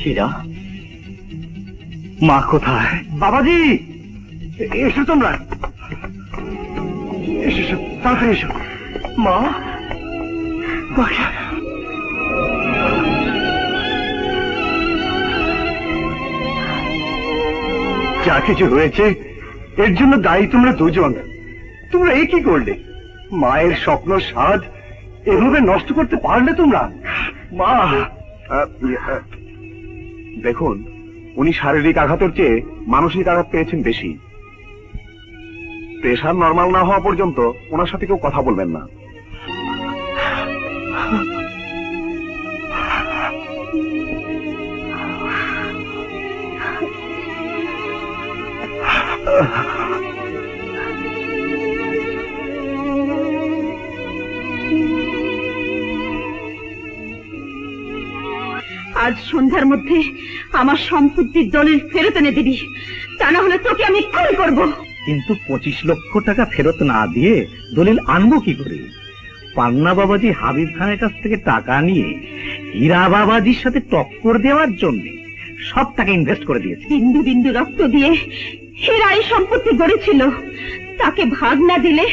হীরা, মা কোথায়? বাবাজি, এসো তোমরা, এসো এসো, তাড়াতাড়ি এসো। মা, যা কিছু হয়েছে এর জন্য দায়ী তোমরা দুজন। তোমরা এ কি করলে? মায়ের স্বপ্ন স্বাদ এভাবে নষ্ট করতে পারলে তোমরা? মা, দেখুন, উনি শারীরিক আঘাতের চেয়ে মানসিক আঘাত পেয়েছেন বেশি। প্রেশার নরমাল না হওয়া পর্যন্ত ওনার সাথে কেউ কথা বলবেন না। আজ সন্ধ্যার মধ্যে আমার সম্পত্তির দলিল ফেরত এনে দিবি, তা না হলে তোকে আমি খুন করব। কিন্তু 25 লক্ষ টাকা ফেরত না দিয়ে দলিল আনবো কি করে? পান্না বাবাজি হাবিব খানের কাছ থেকে টাকা নিয়ে হীরা বাবাজির সাথে টক্কর দেওয়ার জন্য সব টাকা ইনভেস্ট করে দিয়েছে। বিন্দু বিন্দু রক্ত দিয়ে হীরা এই সম্পত্তি গড়েছিল, তাকে ভাগ না দিলে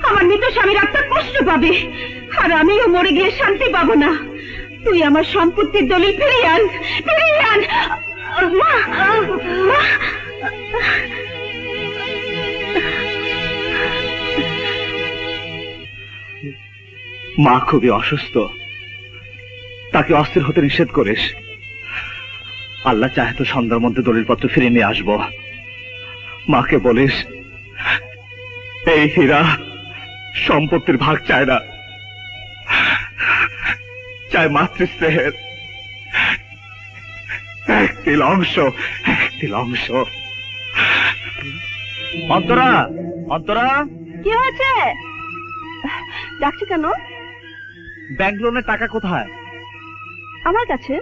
আমার মৃত স্বামীর আত্মা কষ্ট পাবে, আর আমিও মরে গিয়ে শান্তি পাবো না। তুই আমার সম্পত্তির দলিল ফিরিয়ে আন, ফিরিয়ে আন। মা, মা। মা খুবই অসুস্থ, তাকে অস্থির হতে নিষেধ করিস। আল্লাহ চাহে তো সন্ধ্যার মধ্যে দলিলপত্র ফিরে নিয়ে আসবো। মাকে বলিস এই হীরা সম্পত্তির ভাগ চায় না, চায় মাতৃস্নেহের একটি অংশ, একটি অংশ। অন্তরা, অন্তরা, কি হয়েছে? ডাকছি কেন? ব্যাংক লোনের টাকা কোথায়? আমার কাছে।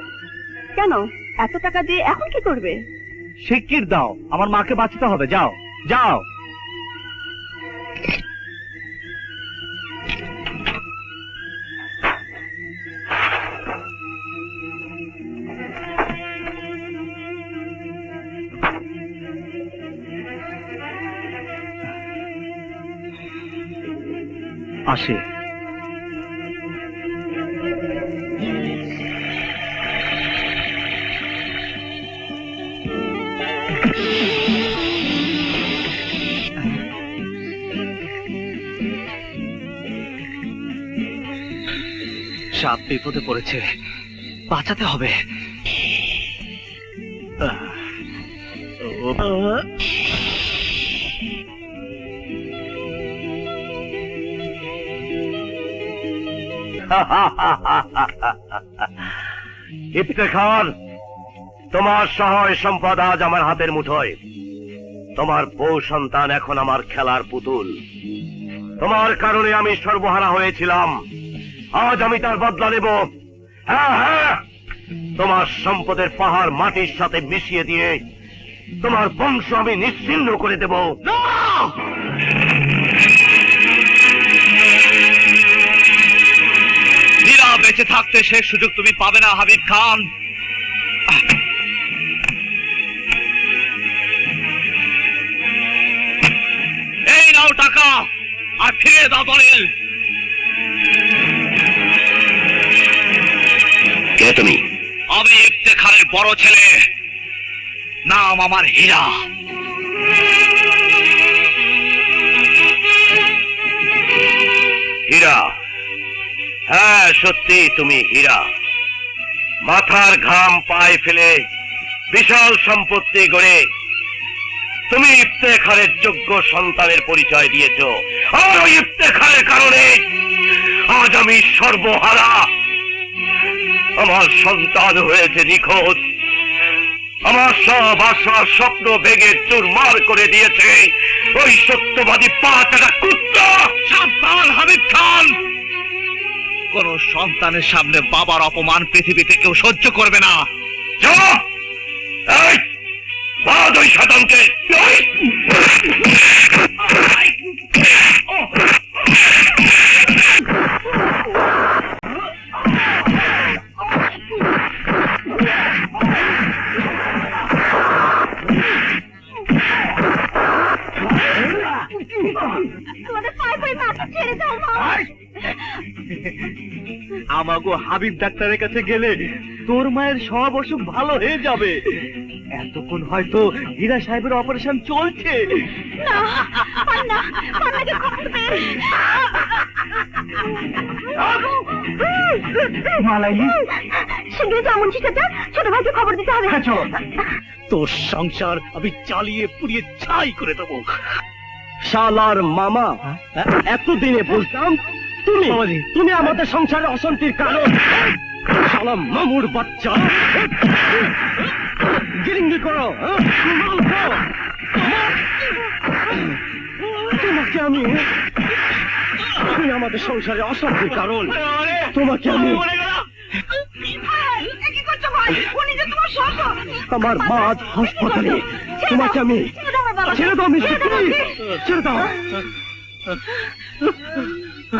কেন, এত টাকা দিয়ে এখন কি করবে? শিগগির দাও, আমার মাকে বাঁচাতে হবে। যাও যাও। আসে। সাপ বিপদে পড়েছে, বাঁচাতে হবে। ইফতেখার, তোমার সহায় সম্পদ আজ আমার হাতের মুঠোয়। তোমার বউ সন্তান এখন আমার খেলার পুতুল। তোমার কারণে আমি সর্বহারা হয়েছিলাম, আজ আমি তার বদলা নেব। হ্যাঁ হ্যাঁ, তোমার সম্পদের পাহাড় মাটির সাথে মিশিয়ে দিয়ে তোমার বংশ আমি নিশ্চিহ্ন করে দেব। হীরা বেঁচে থাকতে সে সুযোগ তুমি পাবে না হাবিব খান। এই নাও টাকা, আর ফিরে দাও দলিল। কে তুমি? আমি ইফতেখারের বড় ছেলে, নাম আমার হীরা। হীরা? হ্যাঁ, সত্যি তুমি হীরা। মাথার ঘাম পায়ে ফেলে বিশাল সম্পত্তি গড়ে তুমি ইফতেখারের যোগ্য সন্তানের পরিচয় দিয়েছ, আর ওই ইফতেখারের কারণে আজ আমি সর্বহারা। আমার সন্তান হয়েছে নিখোঁজ, আমার সব আশার স্বপ্ন ভেঙে চুরমার করে দিয়েছে ওই সত্যবাদী পাঁচটা কুত্তা। সাবধান হাবিব খান, কোন সন্তানের সামনে বাবার অপমান পৃথিবীতে কেউ সহ্য করবে না। যাও, এই বাদ ওই শয়তানকে। আমাগো হাবিব ডাক্তারের কাছে গেলে তোর মায়ের সব অসুখ ভালো হয়ে যাবে। এতক্ষণ হয়তো হীরা সাহেবের অপারেশন চলছে। মালাইলি, শীঘ্রই তো এমন চাচা, ছোট ভাইকে খবর দিতে হবে। চলো, তোর সংসার আমি চালিয়ে পুড়িয়ে ছাই করে দেবো। শালার মামা, এতদিনে বুঝতাম তুমি আমাদের সংসারে অশান্তির কারণ। শালা মামুর বাচ্চা, গিরিঙ্গি করো। তোমাকে আমি, তুমি আমাদের সংসারে অশান্তির কারণ। তোমাকে আমি, আমার মা আজ হাসপাতালে। তোমাকে আমি ছেড়ে দাও মিষ্টি, ছেড়ে দাও।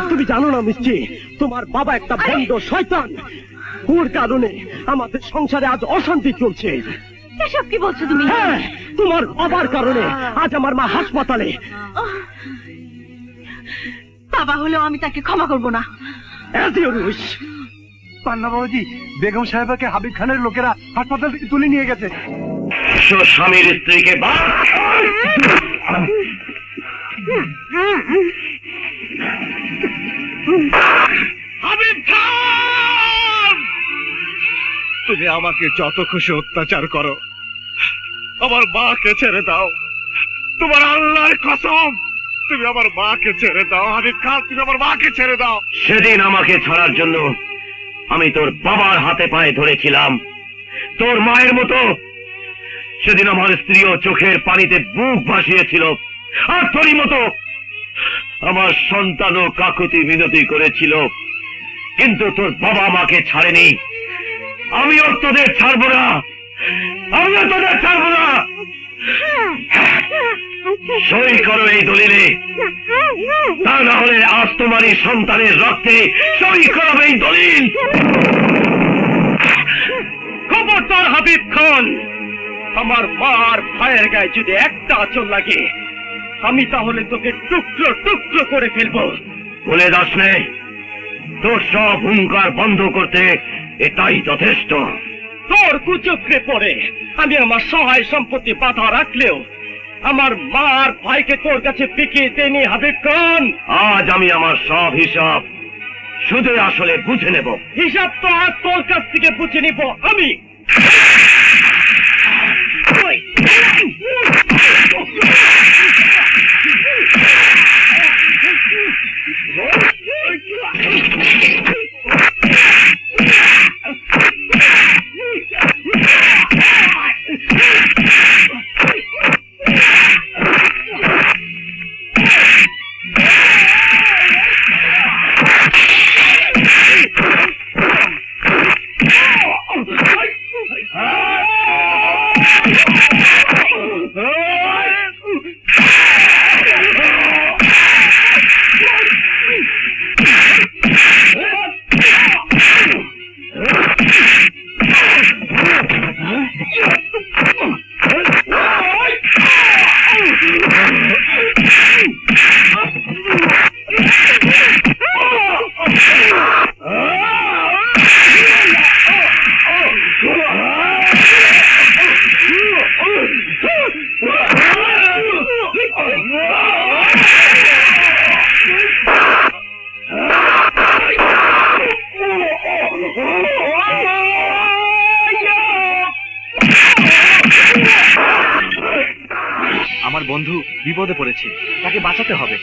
তুমি জানো না মিষ্টি, তোমার বাবা একটা বন্ধ শয়তান। ওর কারণে আমাদের সংসারে আজ অশান্তি চলছে। এসব কি বলছো তুমি? হ্যাঁ, তোমার বাবার কারণে আজ আমার মা হাসপাতালে। বাবা হলেও আমি তাকে ক্ষমা করবো না। পান্না বাবুজি, বেগম সাহেবাকে হাবিব খানের লোকেরা হাসপাতাল থেকে তুলে নিয়ে গেছে। স্বামীর স্ত্রীকে হাবিব খান, তুমি আমাকে যত খুশি অত্যাচার করো, আমার মাকে ছেড়ে দাও। তোমার আল্লাহর কসম, তুমি আমার মাকে ছেড়ে দাও। হাবিব খান, তুমি আমার মাকে ছেড়ে দাও। সেদিন আমাকে ছাড়ার জন্য আমি তোর বাবার হাতে পায়ে ধরেছিলাম, তোর মায়ের মতো। সেদিন আমার স্ত্রীও চোখের পানিতে বুক ভাসিয়েছিল, আর তোরই মতো আমার সন্তানও কাকুতি মিনতি করেছিল। কিন্তু তোর বাবা আমাকে ছাড়েনি। আমিও তোদের ছাড়বো না, আমিও তোদের ছাড়বো না। সই করো এই দলিলে, তা না হলে আজ তোমারই সন্তানের রক্তে সই করবে এই দলিল। খবরদার হাবিব খান, আমার মার ভাইয়ের গায়ে যদি একটা আঁচল লাগে, আমি তাহলে তোকে টুকরো টুকরো করে ফেলবো। বলে দাস নেই, তোর সব হুঙ্কার বন্ধ করতে এটাই যথেষ্ট। তোর কুচক্রে পড়ে আমি আমার সহায় সম্পত্তি বাধা রাখলেও আমার মার ভাইকে তোর কাছে পিকিয়ে দেনি হাবিব খান। আজ আমি আমার সব হিসাব শুধু আসলে বুঝে নেব। হিসাব তো আজ তোর কাছ থেকে বুঝে নিব আমি। আমার বন্ধু বিপদে পড়েছে, তাকে বাঁচাতে হবে।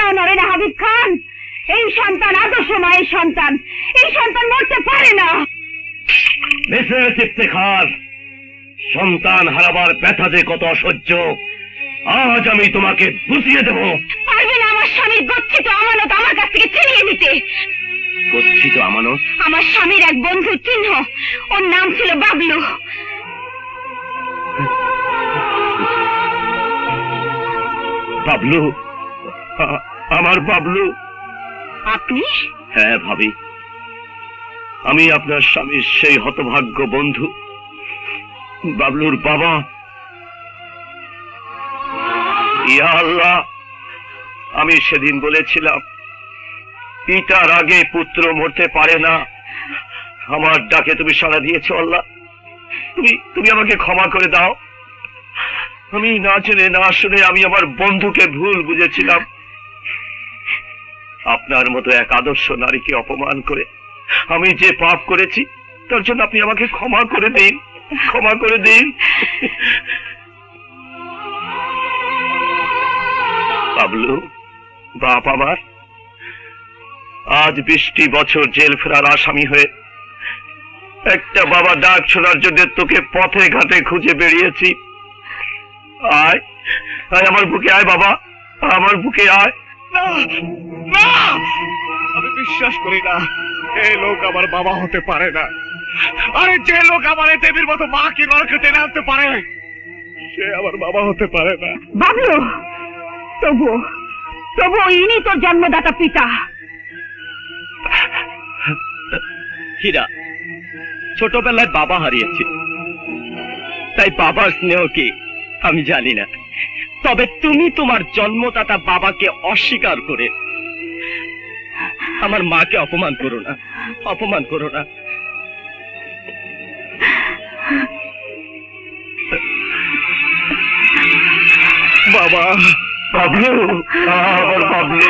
পা নড়ে না হাবিব খান। এই সন্তান আদর্শ মায়ের সন্তান, এই সন্তান মরতে পারে না। মিসেস ইফতেখার, সন্তান হারাবার ব্যথা যে কত অসহ্য আজ আমি তোমাকে বুঝিয়ে দেব। পারবে না আমার স্বামীর গচ্ছিত আমানত আমার কাছ থেকে ছিনিয়ে নিতে। গচ্ছিত আমানত? আমার স্বামীর এক বন্ধুর চিহ্ন, ওর নাম ছিল বাবলু। বাবলু? আমার বাবলু? আপনি? হ্যাঁ ভাবি, আমি আপনার স্বামীর সেই হতভাগ্য বন্ধু বাবলুর বাবা। ইয়া আল্লাহ, আমি সেদিন বলেছিলাম পিতার আগে পুত্র মরতে পারে না। আমার ডাকে তুমি সাড়া দিয়েছো আল্লাহ, তুমি আমাকে ক্ষমা করে দাও। আমি না জেনে না শুনে আমি আমার বন্ধুকে ভুল বুঝেছিলাম। আপনার মতো এক আদর্শ নারীকে অপমান করে আমি যে পাপ করেছি তার জন্য আপনি আমাকে ক্ষমা করে দিন, ক্ষমা করে দিন। বাবলু, বাপ আমার, আজ 20টি বছর জেল ফেরার আসামি হয়ে একটা বাবা ডাক শোনার জন্য তোকে পথে ঘাটে খুঁজে বেরিয়েছি। আয় আয় আমার বুকে আয় বাবা, আমার বুকে আয়। না, আমি বিশ্বাস করি না এই লোক আমার বাবা হতে পারে না। আরে যে লোক আমার এই দেবীর মতো মাকে নরকে টেনে আনতে পারে সে আমার বাবা হতে পারে না। বাবলু, তবু ইনি তোর জন্মদাতা পিতা। হীরা, ছোটবেলায় বাবা হারিয়েছি, তাই বাবার স্নেহ কি আমি জানি না। তবে তুমি তোমার জন্মদাতা বাবাকে অস্বীকার করে আমার মাকে অপমান করো না, অপমান করো না। বাবা, বাবলু, আমার বাবলু।